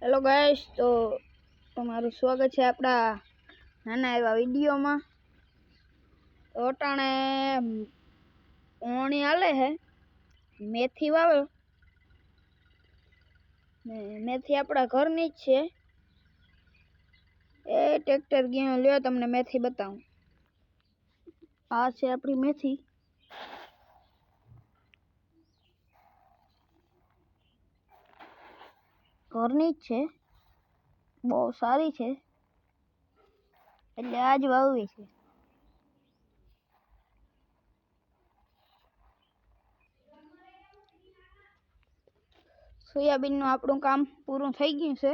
Hello guys, तो તમારું સ્વાગત છે આપણા નાના એવા વિડીયોમાં। તો અટાણે પાણી આલે હે, મેથી વાવે ને મેથી આપણા ઘરની જ છે। એ ટ્રેક્ટર ગયો લ્યો તમને મેથી બતાવું। આ છે આપણી મેથી। ઘરની જ છે, બહુ સારી છે, એટલે આજ વાવવી છે। સોયાબીનનું આપણું કામ પૂરું થઈ ગયું છે।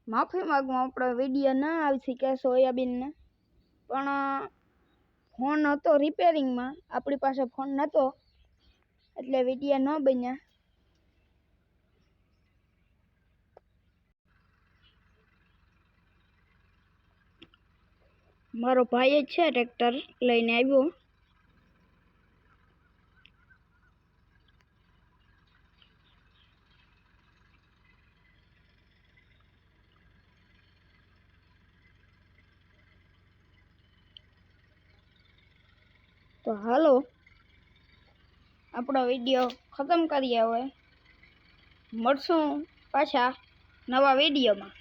માફી માંગું, આપણો વિડીયો ના આવી શકે સોયાબીનને, પણ ફોન હતો રિપેરિંગમાં, આપણી પાસે ફોન નહોતો એટલે વિડીયો ન બન્યા। મારો ભાઈ જ છે ટ્રેક્ટર લઈને આવ્યો। તો હાલો આપણો વિડીયો ખતમ કરીએ। હવે મળશું પાછા નવા વિડીયોમાં।